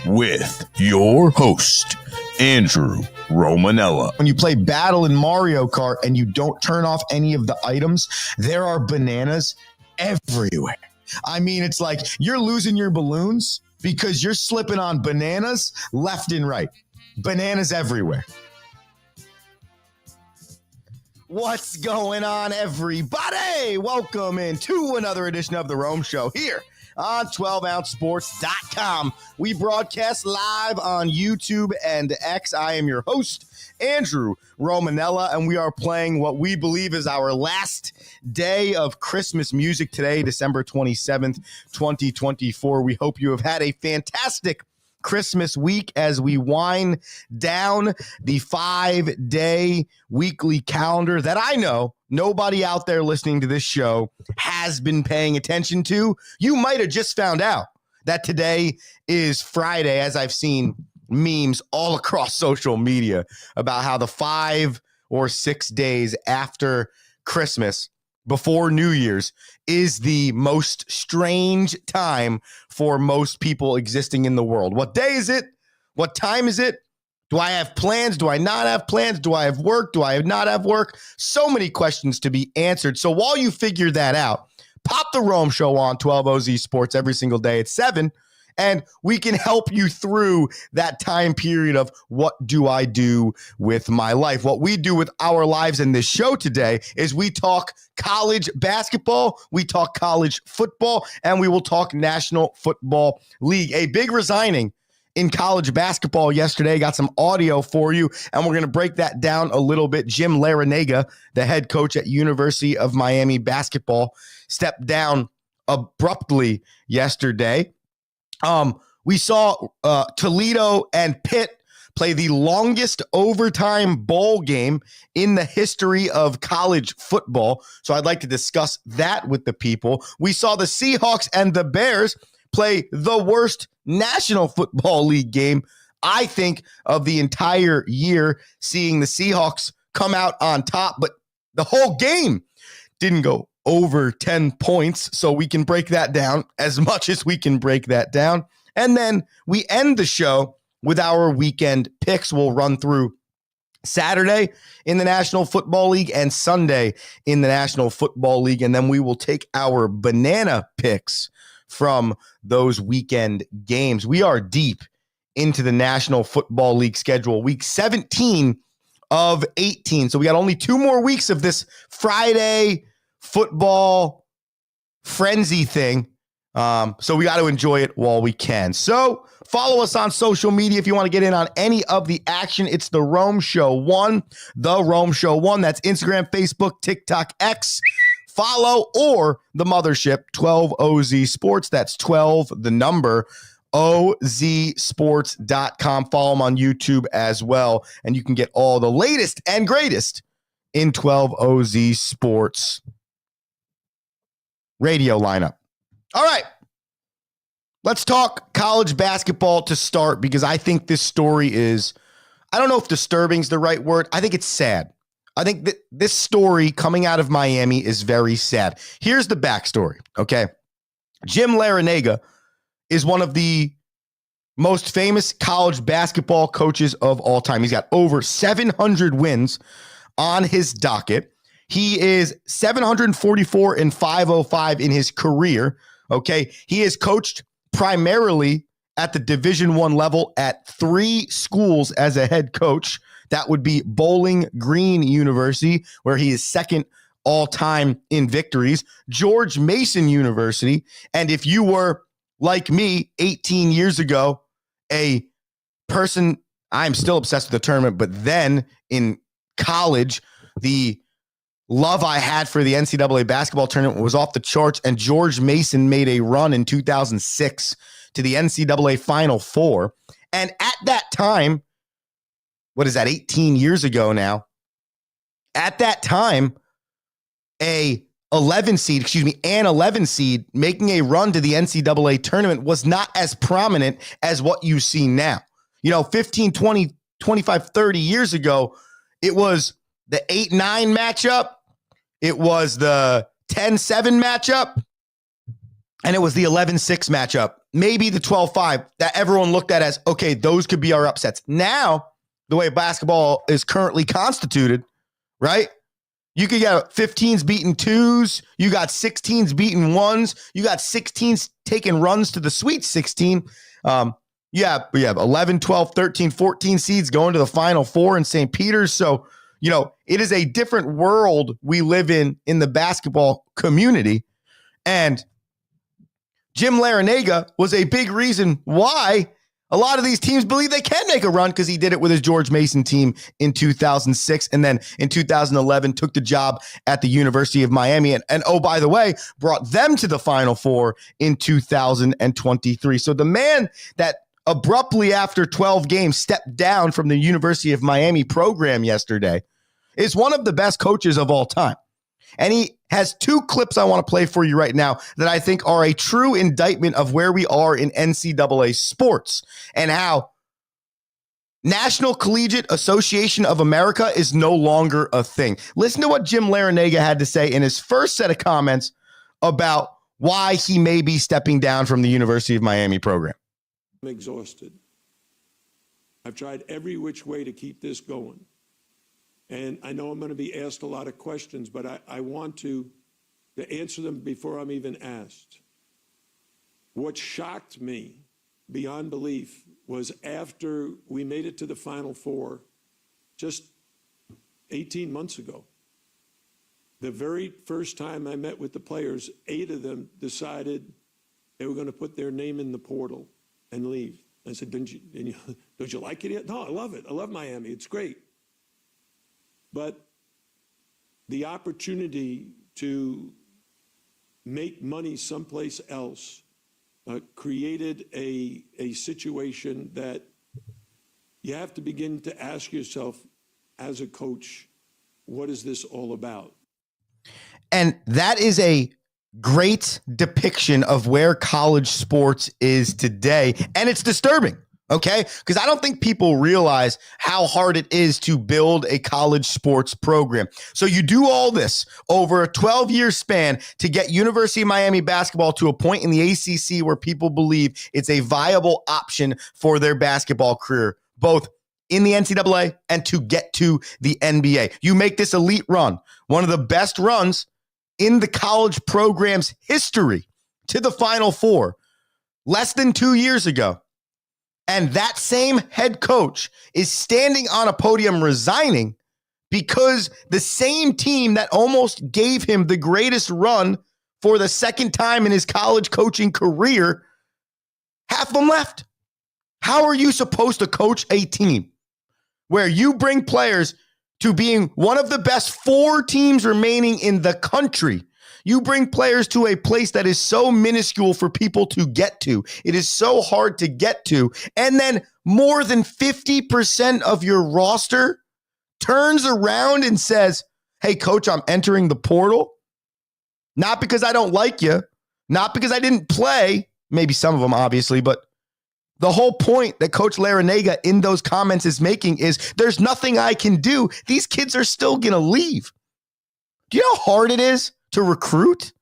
with your host, Andrew Romanella. When you play Battle in Mario Kart and you don't turn off any of the items, there are bananas everywhere. I mean, it's like you're losing your balloons because you're slipping on bananas left and right. Bananas everywhere. What's going on, everybody? Welcome into another edition of The Rome Show here on 12ouncesports.com. We broadcast live on YouTube and X. I am your host, Andrew Romanella, and we are playing what we believe is our last day of Christmas music today, December 27th, 2024. We hope you have had a fantastic Christmas week as we wind down the 5-day weekly calendar that I know nobody out there listening to this show has been paying attention to. You might have just found out that today is Friday, as I've seen memes all across social media about how the 5 or 6 days after Christmas, before New Year's, is the most strange time for most people existing in the world. What day is it? What time is it? Do I have plans? Do I not have plans? Do I have work? Do I not have work? So many questions to be answered. So while you figure that out, pop the Rome Show on 12OZ Sports every single day at 7, and we can help you through that time period of what do I do with my life? What we do with our lives in this show today is we talk college basketball, we talk college football, and we will talk National Football League. A big resigning in college basketball yesterday. Got some audio for you, and we're going to break that down a little bit. Jim Larranaga, the head coach at University of Miami basketball, stepped down abruptly yesterday. We saw Toledo and Pitt play the longest overtime bowl game in the history of college football. So I'd like to discuss that with the people. We saw the Seahawks and the Bears play the worst National Football League game, I think, of the entire year, seeing the Seahawks come out on top, but the whole game didn't go over 10 points. So we can break that down as much as we can break that down. And then we end the show with our weekend picks. We'll run through Saturday in the National Football League and Sunday in the National Football League. And then we will take our banana picks from those weekend games. We are deep into the National Football League schedule, week 17 of 18. So we got only 2 more weeks of this Friday football frenzy thing. So we got to enjoy it while we can. So follow us on social media if you want to get in on any of the action. It's The Rome Show 1, The Rome Show 1. That's Instagram, Facebook, TikTok, X. Follow or the mothership, 12OZ Sports. That's 12, the number, ozsports.com. Follow them on YouTube as well. And you can get all the latest and greatest in 12OZ Sports radio lineup. All right, let's talk college basketball to start, because I think this story is, I don't know if disturbing is the right word. I think it's sad. I think that this story coming out of Miami is very sad. Here's the backstory, okay? Jim Larranaga is one of the most famous college basketball coaches of all time. He's got over 700 wins on his docket. He is 744 and 505 in his career. Okay, he has coached primarily at the Division I level at 3 schools as a head coach. That would be Bowling Green University, where he is second all-time in victories, George Mason University, and if you were, like me, 18 years ago, a person, I'm still obsessed with the tournament, but then in college, the love I had for the NCAA basketball tournament was off the charts, and George Mason made a run in 2006 to the NCAA Final Four. And at that time, what is that, 18 years ago now? At that time, an 11 seed making a run to the NCAA tournament was not as prominent as what you see now. You know, 15, 20, 25, 30 years ago, it was the 8-9 matchup. It was the 10-7 matchup. and it was the 11-6 matchup, maybe the 12-5 that everyone looked at as, okay, those could be our upsets. Now, the way basketball is currently constituted, right? You could get 15s beating 2s. You got 16s beating 1s. You got 16s taking runs to the Sweet 16. We have 11, 12, 13, 14 seeds going to the Final Four in St. Peter's. So, it is a different world we live in the basketball community. And Jim Larranaga was a big reason why a lot of these teams believe they can make a run, because he did it with his George Mason team in 2006. And then in 2011, took the job at the University of Miami. And oh, by the way, brought them to the Final Four in 2023. So the man that abruptly after 12 games stepped down from the University of Miami program yesterday is one of the best coaches of all time. And he has two clips I want to play for you right now that I think are a true indictment of where we are in NCAA sports and how National Collegiate Association of America is no longer a thing. Listen to what Jim Larranaga had to say in his first set of comments about why he may be stepping down from the University of Miami program. I'm exhausted. I've tried every which way to keep this going. And I know I'm going to be asked a lot of questions, but I want to answer them before I'm even asked. What shocked me beyond belief was after we made it to the Final Four just 18 months ago, the very first time I met with the players, 8 of them decided they were going to put their name in the portal and leave. I said, don't you like it yet? No, I love it. I love Miami. It's great. But the opportunity to make money someplace else created a situation that you have to begin to ask yourself as a coach, what is this all about? And that is a great depiction of where college sports is today. And it's disturbing. Okay, because I don't think people realize how hard it is to build a college sports program. So you do all this over a 12-year span to get University of Miami basketball to a point in the ACC where people believe it's a viable option for their basketball career, both in the NCAA and to get to the NBA. You make this elite run, one of the best runs in the college program's history, to the Final Four less than 2 years ago. And that same head coach is standing on a podium resigning because the same team that almost gave him the greatest run for the second time in his college coaching career, half of them left. How are you supposed to coach a team where you bring players to being one of the best 4 teams remaining in the country? You bring players to a place that is so minuscule for people to get to. It is so hard to get to. And then more than 50% of your roster turns around and says, hey, coach, I'm entering the portal. Not because I don't like you, not because I didn't play, maybe some of them, obviously, but the whole point that Coach Larranaga in those comments is making is there's nothing I can do. These kids are still going to leave. Do you know how hard it is to recruit?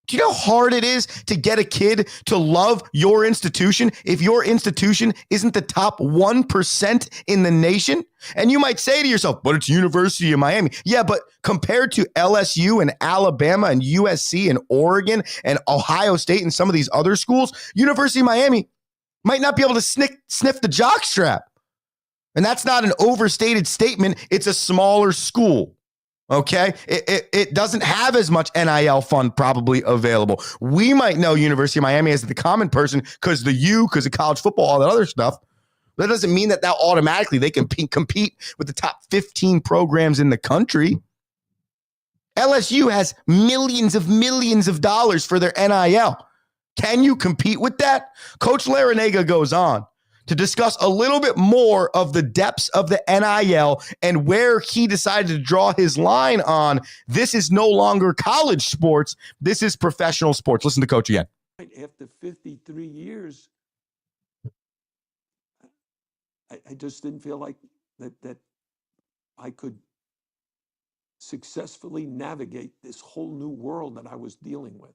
Do you know how hard it is to get a kid to love your institution if your institution isn't the top 1% in the nation? And you might say to yourself, but it's University of Miami. Yeah, but compared to LSU and Alabama and USC and Oregon and Ohio State and some of these other schools, University of Miami might not be able to sniff the jockstrap. And that's not an overstated statement. It's a smaller school. Okay, it doesn't have as much NIL fund probably available. We might know University of Miami as the common person because of college football, all that other stuff. That doesn't mean that automatically they can compete with the top 15 programs in the country. LSU has millions of dollars for their NIL. Can you compete with that? Coach Larranaga goes on to discuss a little bit more of the depths of the NIL and where he decided to draw his line on this is no longer college sports, this is professional sports. Listen to Coach again. After 53 years, I just didn't feel like that I could successfully navigate this whole new world that I was dealing with.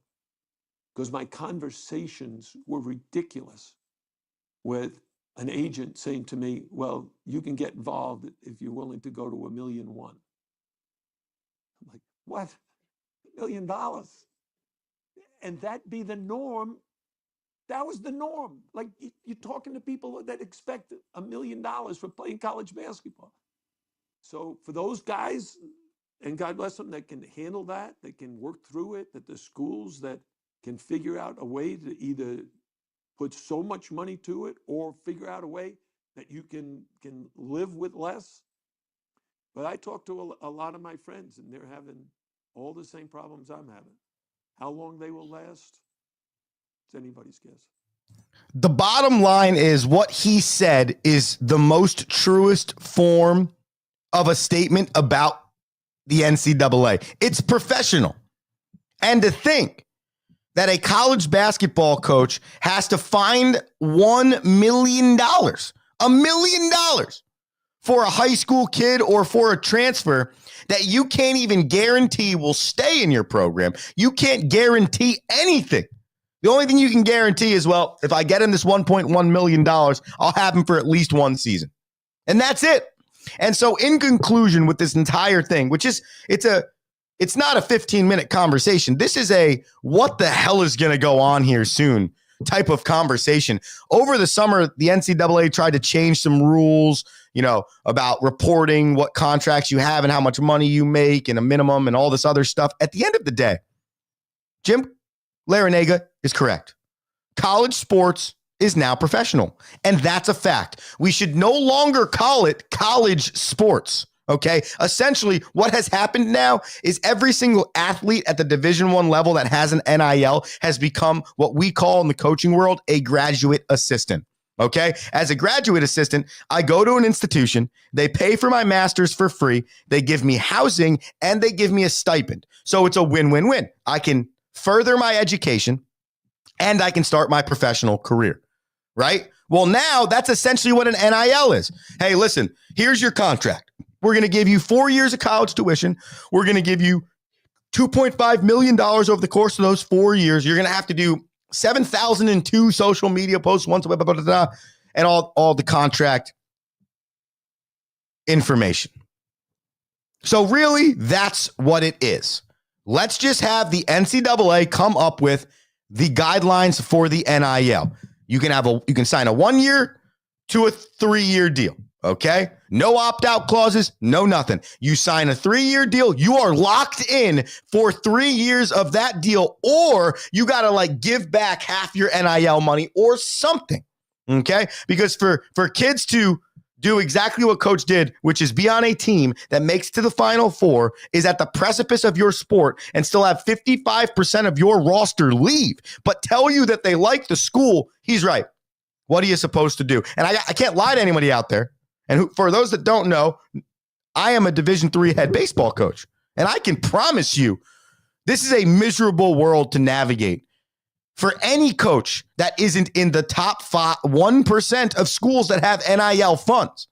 because my conversations were ridiculous with an agent saying to me, well, you can get involved if you're willing to go to $1.1 million. I'm like, what? $1 million? And that be the norm. That was the norm. Like, you're talking to people that expect $1 million for playing college basketball. So for those guys, and God bless them, that can handle that can work through it, that the schools that can figure out a way to either put so much money to it or figure out a way that you can live with less. But I talk to a lot of my friends, and they're having all the same problems I'm having. How long they will last, it's anybody's guess. The bottom line is what he said is the most truest form of a statement about the NCAA. It's professional. And to think that a college basketball coach has to find $1 million, $1 million for a high school kid or for a transfer that you can't even guarantee will stay in your program. You can't guarantee anything. The only thing you can guarantee is, well, if I get him this $1.1 million, I'll have him for at least one season. And that's it. And so in conclusion with this entire thing, which is, it's not a 15-minute conversation. This is a what the hell is going to go on here soon type of conversation. Over the summer, the NCAA tried to change some rules, about reporting what contracts you have and how much money you make and a minimum and all this other stuff. At the end of the day, Jim Larranaga is correct. College sports is now professional, and that's a fact. We should no longer call it college sports. Okay. Essentially, what has happened now is every single athlete at the Division I level that has an NIL has become what we call in the coaching world a graduate assistant. Okay. As a graduate assistant, I go to an institution, they pay for my master's for free, they give me housing, and they give me a stipend. So it's a win-win-win. I can further my education and I can start my professional career. Right? Well, now that's essentially what an NIL is. Hey, listen, here's your contract. We're going to give you 4 years of college tuition. We're going to give you $2.5 million over the course of those 4 years. You're going to have to do 7,002 social media posts once, and all the contract information. So really, that's what it is. Let's just have the NCAA come up with the guidelines for the NIL. You can sign a 1 year to a 3 year deal. Okay. No opt-out clauses, no nothing. You sign a 3 year deal. You are locked in for 3 years of that deal, or you got to give back half your NIL money or something. Okay. Because for kids to do exactly what coach did, which is be on a team that makes to the Final Four, is at the precipice of your sport and still have 55% of your roster leave, but tell you that they like the school, he's right. What are you supposed to do? And I can't lie to anybody out there. And for those that don't know, I am a Division III head baseball coach. And I can promise you, this is a miserable world to navigate for any coach that isn't in the top 1% of schools that have NIL funds.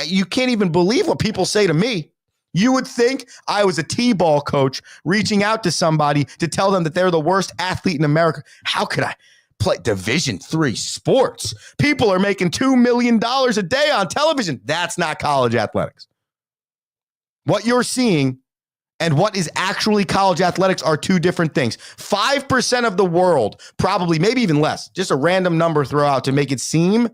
You can't even believe what people say to me. You would think I was a T-ball coach reaching out to somebody to tell them that they're the worst athlete in America. How could I play Division III sports? People are making $2 million a day on television. That's not college athletics. What you're seeing and what is actually college athletics are two different things. 5% of the world, probably, maybe even less, just a random number throw out to make it seem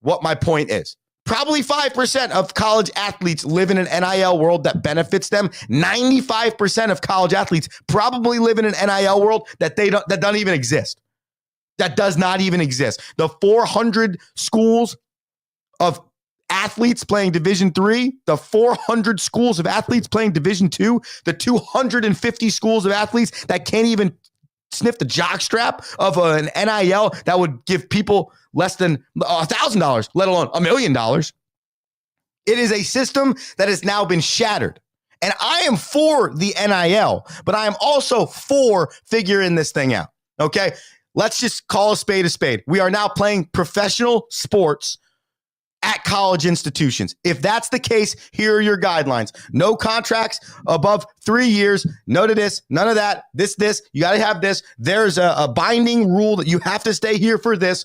what my point is. Probably 5% of college athletes live in an NIL world that benefits them. 95% of college athletes probably live in an NIL world that doesn't even exist. That does not even exist. The 400 schools of athletes playing Division III, the 400 schools of athletes playing Division II, the 250 schools of athletes that can't even sniff the jockstrap of an NIL that would give people less than $1,000, let alone $1 million. It is a system that has now been shattered. And I am for the NIL, but I am also for figuring this thing out. Okay? Let's just call a spade a spade. We are now playing professional sports at college institutions. If that's the case, here are your guidelines. No contracts above 3 years. None of this, none of that. This. You got to have this. There's a binding rule that you have to stay here for this.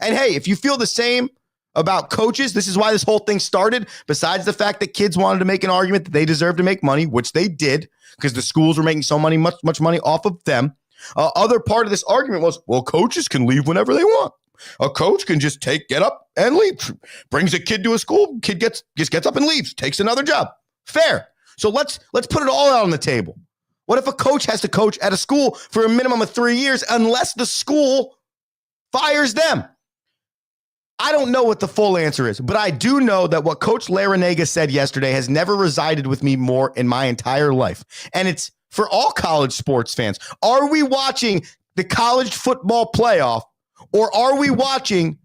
And hey, if you feel the same about coaches, this is why this whole thing started. Besides the fact that kids wanted to make an argument that they deserve to make money, which they did, because the schools were making so much money off of them. Other part of this argument was, well, coaches can leave whenever they want. A coach can just get up and leave. Brings a kid to a school, kid gets up and leaves, takes another job. Fair. So let's put it all out on the table. What if a coach has to coach at a school for a minimum of 3 years unless the school fires them? I don't know what the full answer is, but I do know that what Coach Larranaga said yesterday has never resided with me more in my entire life. And it's for all college sports fans. Are we watching the college football playoff, or are we watching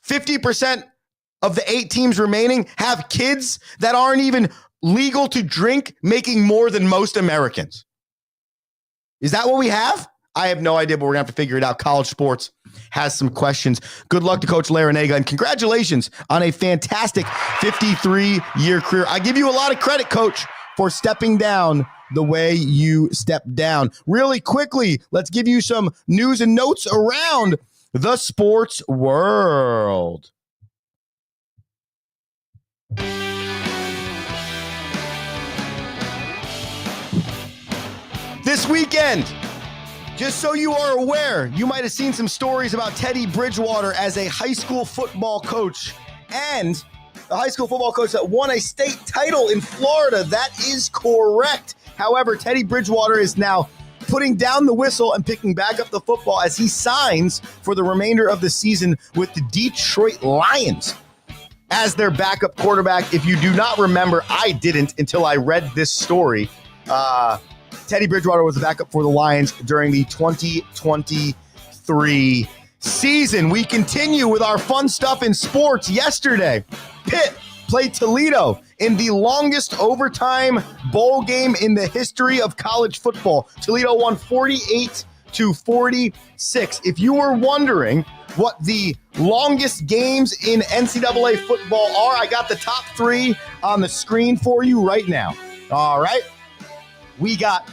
50% of the 8 teams remaining have kids that aren't even legal to drink making more than most Americans? Is that what we have? I have no idea, but we're going to have to figure it out. College sports has some questions. Good luck to Coach Larranaga, and congratulations on a fantastic 53-year career. I give you a lot of credit, Coach, for stepping down the way you stepped down. Really quickly, let's give you some news and notes around the sports world. This weekend, just so you are aware, you might have seen some stories about Teddy Bridgewater as a high school football coach, and the high school football coach that won a state title in Florida. That is correct. However, Teddy Bridgewater is now putting down the whistle and picking back up the football as he signs for the remainder of the season with the Detroit Lions as their backup quarterback. If you do not remember, I didn't until I read this story. Teddy Bridgewater was the backup for the Lions during the 2023 season. We continue with our fun stuff in sports. Yesterday, Pitt played Toledo in the longest overtime bowl game in the history of college football. Toledo won 48-46. If you were wondering what the longest games in NCAA football are, I got the top 3 on the screen for you right now. All right. We got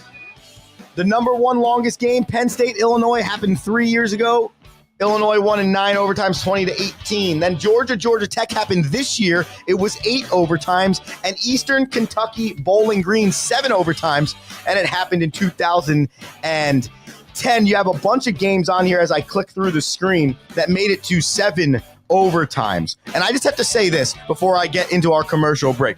the number 1 longest game, Penn State, Illinois, happened 3 years ago. Illinois won in 9 overtimes, 20-18. Then Georgia Tech happened this year. It was 8 overtimes. And Eastern Kentucky Bowling Green, 7 overtimes. And it happened in 2010. You have a bunch of games on here as I click through the screen that made it to 7 overtimes. And I just have to say this before I get into our commercial break.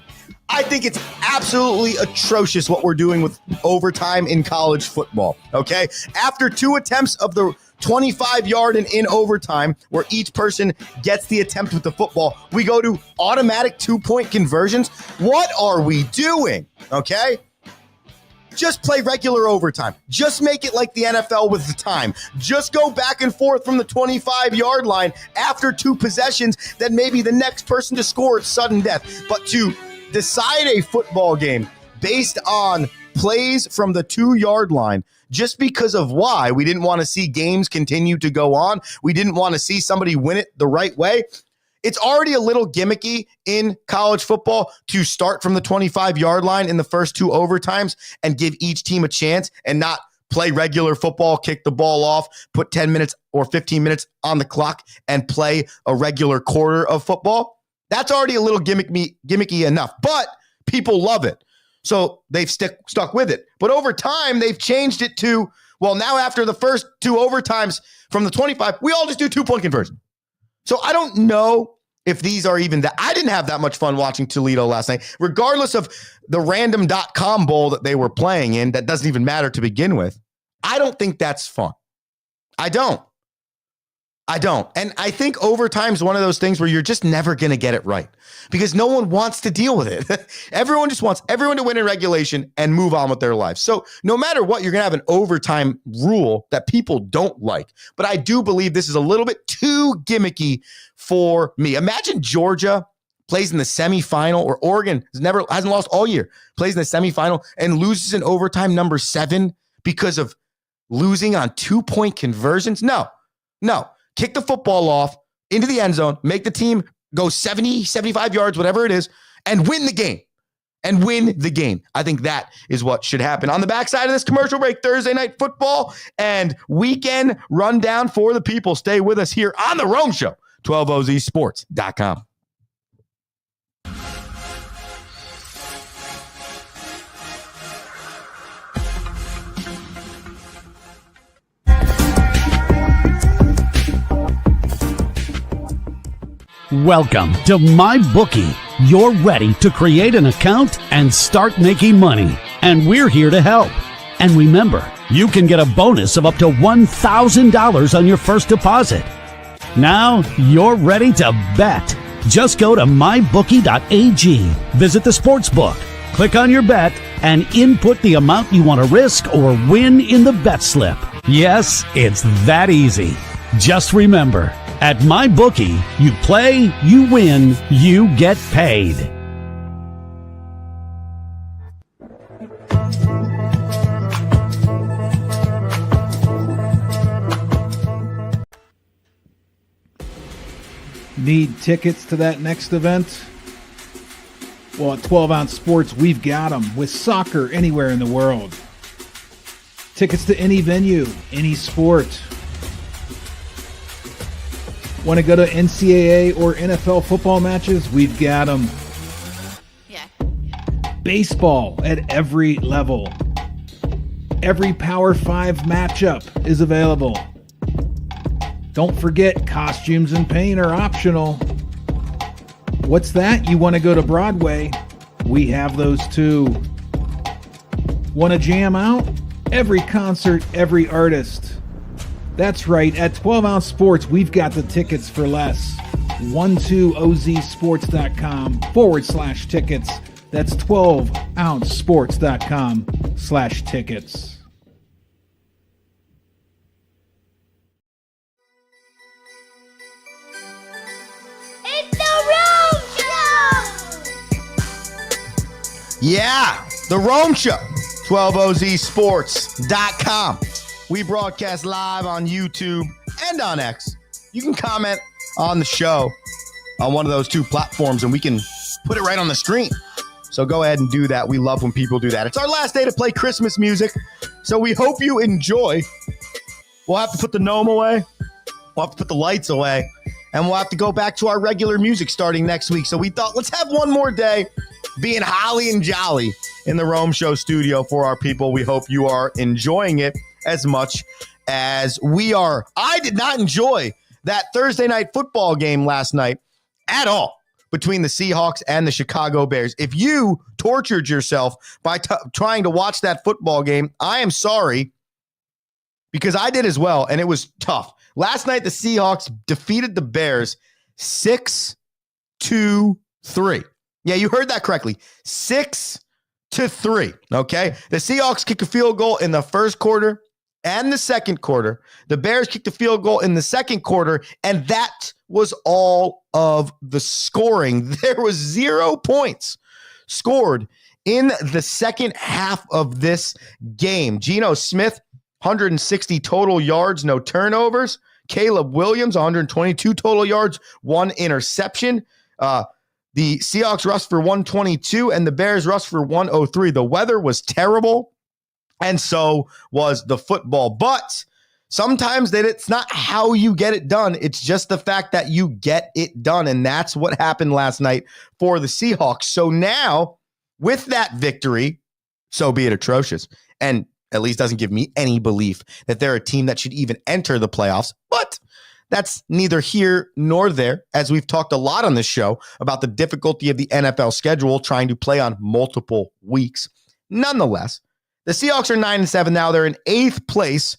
I think it's absolutely atrocious what we're doing with overtime in college football, okay? After 2 attempts of the 25-yard and in overtime, where each person gets the attempt with the football, we go to automatic 2-point conversions. What are we doing, okay? Just play regular overtime. Just make it like the NFL with the time. Just go back and forth from the 25-yard line after 2 possessions, then maybe the next person to score is sudden death. But to decide a football game based on plays from the 2-yard line, just because of why we didn't want to see games continue to go on, we didn't want to see somebody win it the right way. It's already a little gimmicky in college football to start from the 25-yard line in the first 2 overtimes and give each team a chance and not play regular football, kick the ball off, put 10 minutes or 15 minutes on the clock and play a regular quarter of football. That's already a little gimmicky enough, but people love it. So they've stuck with it. But over time, they've changed it to, well, now after the first 2 overtimes from the 25, we all just do 2-point conversion. So I don't know if these are even that. I didn't have that much fun watching Toledo last night, regardless of the random.com bowl that they were playing in. That doesn't even matter to begin with. I don't think that's fun. I don't. And I think overtime is one of those things where you're just never going to get it right because no one wants to deal with it. Everyone just wants everyone to win in regulation and move on with their lives. So no matter what, you're going to have an overtime rule that people don't like. But I do believe this is a little bit too gimmicky for me. Imagine Georgia plays in the semifinal, or Oregon hasn't lost all year, plays in the semifinal and loses in overtime number 7 because of losing on 2-point conversions. No. Kick the football off into the end zone, make the team go 70, 75 yards, whatever it is, and win the game. I think that is what should happen. On the backside of this commercial break, Thursday night football and weekend rundown for the people. Stay with us here on The Rome Show, 12ozsports.com. Welcome to MyBookie. You're ready to create an account and start making money, and we're here to help. And remember, you can get a bonus of up to $1,000 on your first deposit. Now you're ready to bet. Just go to mybookie.ag, visit the sportsbook, click on your bet, and input the amount you want to risk or win in the bet slip. Yes, it's that easy. Just remember, at MyBookie, you play, you win, you get paid. Need tickets to that next event? Well, at 12 Ounce Sports, we've got them with soccer anywhere in the world. Tickets to any venue, any sport. Want to go to NCAA or NFL football matches? We've got them. Yeah. Baseball at every level. Every Power 5 matchup is available. Don't forget, costumes and paint are optional. What's that? You want to go to Broadway? We have those too. Want to jam out? Every concert, every artist. That's right, at 12 Ounce Sports, we've got the tickets for less. 12ozsports.com/tickets. That's 12ouncesports.com/tickets. It's the Rome Show! Yeah, The Rome Show, 12ozsports.com. We broadcast live on YouTube and on X. You can comment on the show on one of those two platforms, and we can put it right on the screen. So go ahead and do that. We love when people do that. It's our last day to play Christmas music, so we hope you enjoy. We'll have to put the gnome away. We'll have to put the lights away, and we'll have to go back to our regular music starting next week. So we thought, let's have one more day being holly and jolly in the Rome Show studio for our people. We hope you are enjoying it as much as we are. I did not enjoy that Thursday night football game last night at all between the Seahawks and the Chicago Bears. If you tortured yourself by trying to watch that football game, I am sorry, because I did as well, and it was tough. Last night, the Seahawks defeated the Bears 6-3. Yeah, you heard that correctly. 6-3, okay? The Seahawks kicked a field goal in the first quarter and the second quarter. The Bears kicked a field goal in the second quarter, and that was all of the scoring. There was 0 points scored in the second half of this game. Geno Smith, 160 total yards, no turnovers. Caleb Williams, 122 total yards, 1 interception. The Seahawks rushed for 122, and the Bears rushed for 103. The weather was terrible, and so was the football. But sometimes it's not how you get it done. It's just the fact that you get it done, and that's what happened last night for the Seahawks. So now, with that victory, so be it atrocious, and at least doesn't give me any belief that they're a team that should even enter the playoffs. But that's neither here nor there, as we've talked a lot on this show about the difficulty of the NFL schedule trying to play on multiple weeks. Nonetheless, the Seahawks are 9-7 now. They're in 8th place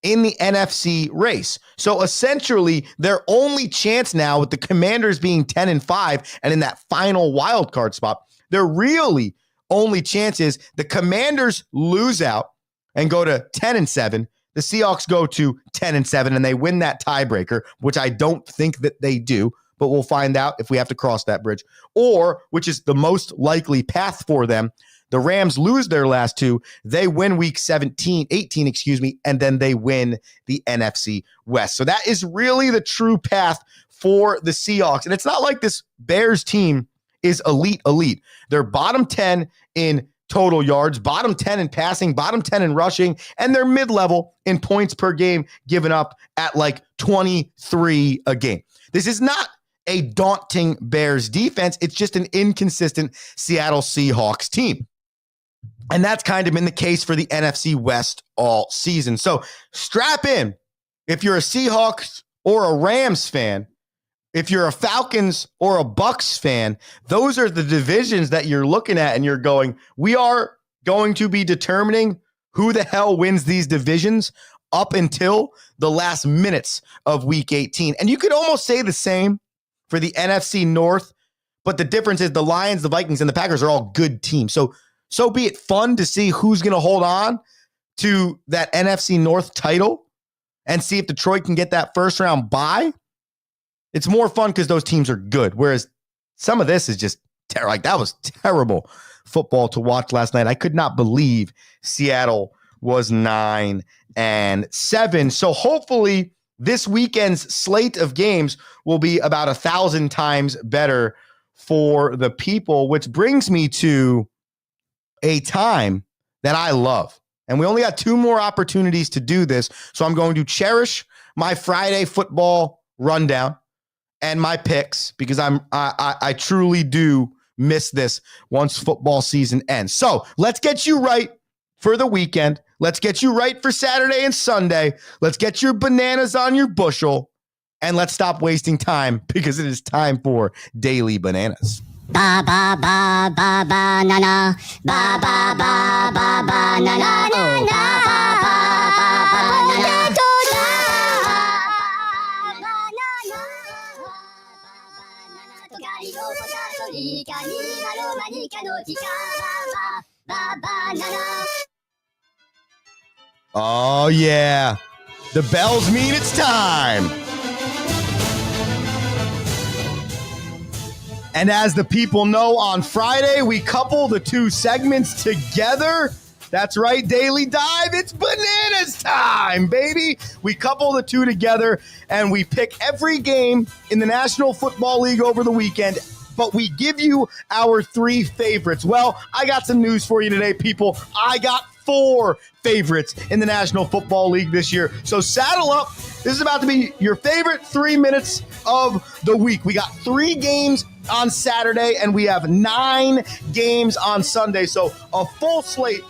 in the NFC race. So essentially, their only chance now, with the Commanders being 10-5 and in that final wild card spot, their really only chance is the Commanders lose out and go to 10-7. The Seahawks go to 10-7 and they win that tiebreaker, which I don't think that they do, but we'll find out if we have to cross that bridge. Or, which is the most likely path for them, the Rams lose their last two, they win week 18, and then they win the NFC West. So that is really the true path for the Seahawks. And it's not like this Bears team is elite. They're bottom 10 in total yards, bottom 10 in passing, bottom 10 in rushing, and they're mid-level in points per game given up at like 23 a game. This is not a daunting Bears defense. It's just an inconsistent Seattle Seahawks team. And that's kind of been the case for the NFC West all season. So strap in if you're a Seahawks or a Rams fan. If you're a Falcons or a Bucks fan, those are the divisions that you're looking at and you're going, we are going to be determining who the hell wins these divisions up until the last minutes of week 18. And you could almost say the same for the NFC North, but the difference is the Lions, the Vikings, and the Packers are all good teams. So be it fun to see who's going to hold on to that NFC North title and see if Detroit can get that first round bye. It's more fun because those teams are good, whereas some of this is just like that was terrible football to watch last night. I could not believe Seattle was 9-7. So hopefully this weekend's slate of games will be about 1,000 times better for the people, which brings me to a time that I love. And we only got 2 more opportunities to do this, so I'm going to cherish my Friday football rundown and my picks because I truly do miss this once football season ends. So let's get you right for the weekend. Let's get you right for Saturday and Sunday. Let's get your bananas on your bushel, and let's stop wasting time because it is time for Daily Bananas. Ba ba ba ba ba na na ba ba ba ba ba na na oh ba ba ba ba ba na na. Oh, yeah. The bells mean it's time. And as the people know, on Friday, we couple the 2 segments together. That's right, Daily Dive. It's bananas time, baby. We couple the 2 together, and we pick every game in the National Football League over the weekend, but we give you our 3 favorites. Well, I got some news for you today, people. I got 4 favorites in the National Football League this year. So saddle up. This is about to be your favorite 3 minutes of the week. We got 3 games on Saturday, and we have 9 games on Sunday. So a full slate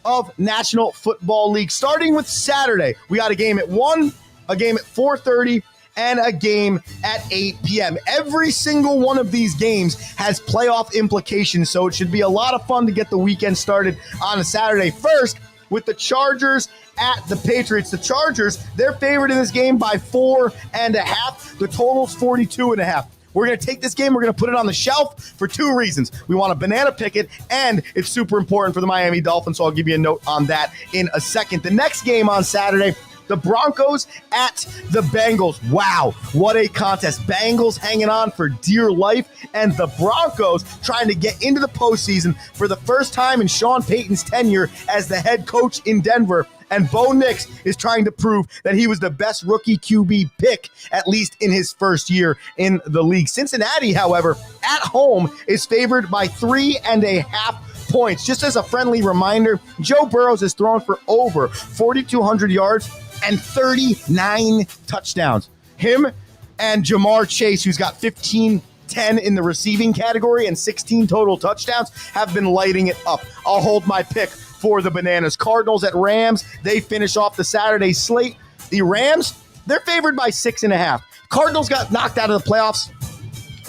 of National Football League. Starting with Saturday, we got a game at 1, a game at 4:30, and a game at 8 p.m. Every single one of these games has playoff implications, so it should be a lot of fun to get the weekend started on a Saturday. First, with the Chargers at the Patriots. The Chargers, they're favored in this game by 4.5. The total's 42.5. We're going to take this game, we're going to put it on the shelf for 2 reasons. We want a banana picket, and it's super important for the Miami Dolphins, so I'll give you a note on that in a second. The next game on Saturday, the Broncos at the Bengals. Wow, what a contest. Bengals hanging on for dear life, and the Broncos trying to get into the postseason for the first time in Sean Payton's tenure as the head coach in Denver. And Bo Nix is trying to prove that he was the best rookie QB pick, at least in his first year in the league. Cincinnati, however, at home is favored by 3.5 points. Just as a friendly reminder, Joe Burrow has thrown for over 4,200 yards and 39 touchdowns. Him and Jamar Chase, who's got 10 in the receiving category and 16 total touchdowns, have been lighting it up. I'll hold my pick for the Bananas. Cardinals at Rams, they finish off the Saturday slate. The Rams, they're favored by 6.5. Cardinals got knocked out of the playoffs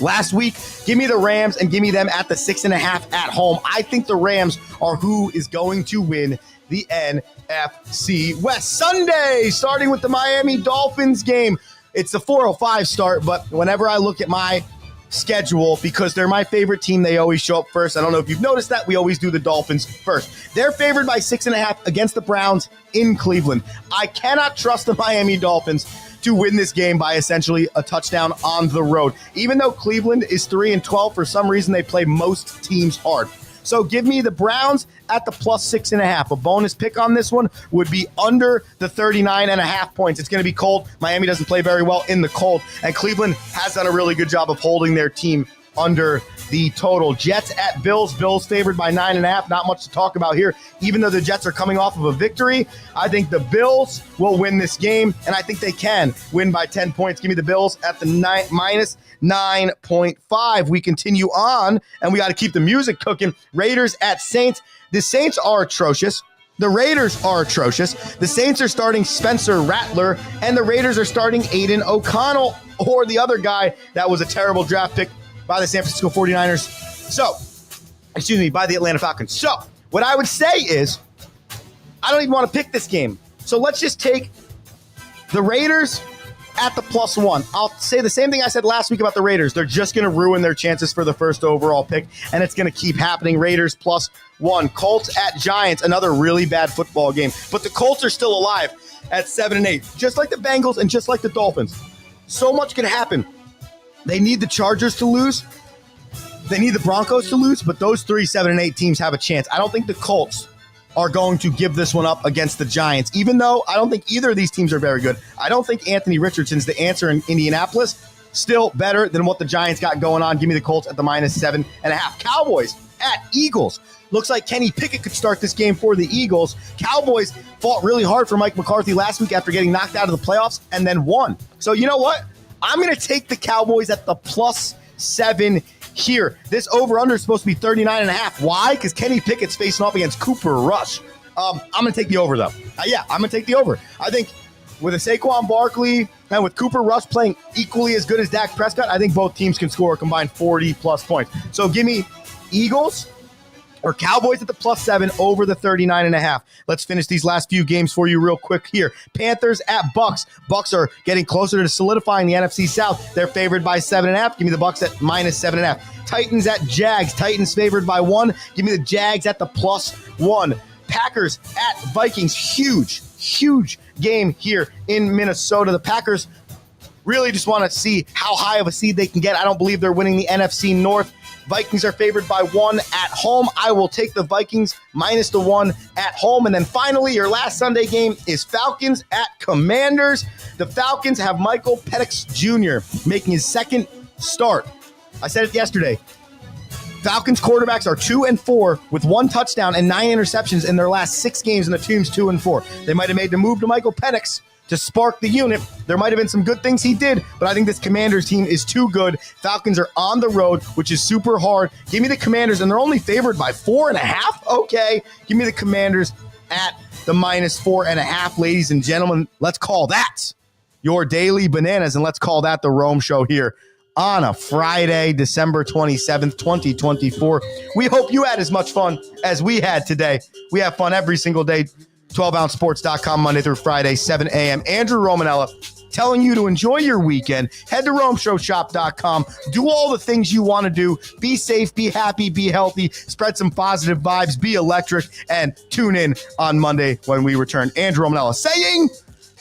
last week. Give me the Rams and give me them at the 6.5 at home. I think the Rams are who is going to win the NFC West. Sunday, starting with the Miami Dolphins game. It's a 4:05 start, but whenever I look at my schedule, because they're my favorite team, they always show up first. I don't know if you've noticed that. We always do the Dolphins first. They're favored by 6.5 against the Browns in Cleveland. I cannot trust the Miami Dolphins to win this game by essentially a touchdown on the road. Even though Cleveland is 3-12, for some reason they play most teams hard. So give me the Browns at the plus 6.5. A bonus pick on this one would be under the 39.5 points. It's going to be cold. Miami doesn't play very well in the cold, and Cleveland has done a really good job of holding their team under the total. Jets at Bills. Bills favored by 9.5. Not much to talk about here. Even though the Jets are coming off of a victory, I think the Bills will win this game, and I think they can win by 10 points. Give me the Bills at the minus 9.5. We continue on, and we got to keep the music cooking. Raiders at Saints. The Saints are atrocious. The Raiders are atrocious. The Saints are starting Spencer Rattler, and the Raiders are starting Aiden O'Connell, or the other guy that was a terrible draft pick by the San Francisco 49ers. By the Atlanta Falcons. So, what I would say is, I don't even want to pick this game. So let's just take the Raiders at the plus 1. I'll say the same thing I said last week about the Raiders. They're just going to ruin their chances for the first overall pick, and it's going to keep happening. Raiders plus 1. Colts at Giants, another really bad football game. But the Colts are still alive at 7-8, just like the Bengals and just like the Dolphins. So much can happen. They need the Chargers to lose. They need the Broncos to lose, but those 3 7-8 teams have a chance. I don't think the Colts are going to give this one up against the Giants, even though I don't think either of these teams are very good. I don't think Anthony Richardson's the answer in Indianapolis. Still better than what the Giants got going on. Give me the Colts at the minus 7.5. Cowboys at Eagles. Looks like Kenny Pickett could start this game for the Eagles. Cowboys fought really hard for Mike McCarthy last week after getting knocked out of the playoffs and then won. So you know what? I'm going to take the Cowboys at the plus 7 here. This over-under is supposed to be 39.5. Why? Because Kenny Pickett's facing off against Cooper Rush. I'm going to take the over, though. I'm going to take the over. I think with a Saquon Barkley and with Cooper Rush playing equally as good as Dak Prescott, I think both teams can score a combined 40-plus points. So give me Eagles or Cowboys at the plus 7 over the 39.5. Let's finish these last few games for you real quick here. Panthers at Bucks. Bucks are getting closer to solidifying the NFC South. They're favored by 7.5. Give me the Bucks at minus 7.5. Titans at Jags. Titans favored by 1. Give me the Jags at the plus 1. Packers at Vikings. Huge game here in Minnesota. The Packers really just want to see how high of a seed they can get. I don't believe they're winning the NFC North. Vikings are favored by 1 at home. I will take the Vikings minus the 1 at home. And then finally, your last Sunday game is Falcons at Commanders. The Falcons have Michael Penix Jr. making his second start. I said it yesterday. Falcons quarterbacks are 2-4 with 1 touchdown and 9 interceptions in their last 6 games, and the team's 2-4. They might have made the move to Michael Penix to spark the unit. There might have been some good things he did, but I think this Commanders team is too good. Falcons are on the road, which is super hard. Give me the Commanders, and they're only favored by 4.5? Okay. Give me the Commanders at the minus 4.5. Ladies and gentlemen, let's call that your Daily Bananas, and let's call that the Rome Show here on a Friday, December 27th, 2024. We hope you had as much fun as we had today. We have fun every single day. 12ouncesports.com, Monday through Friday, 7 a.m. Andrew Romanella telling you to enjoy your weekend. Head to RomeShowShop.com. Do all the things you want to do. Be safe, be happy, be healthy. Spread some positive vibes. Be electric. And tune in on Monday when we return. Andrew Romanella saying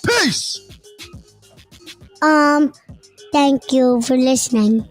peace. Thank you for listening.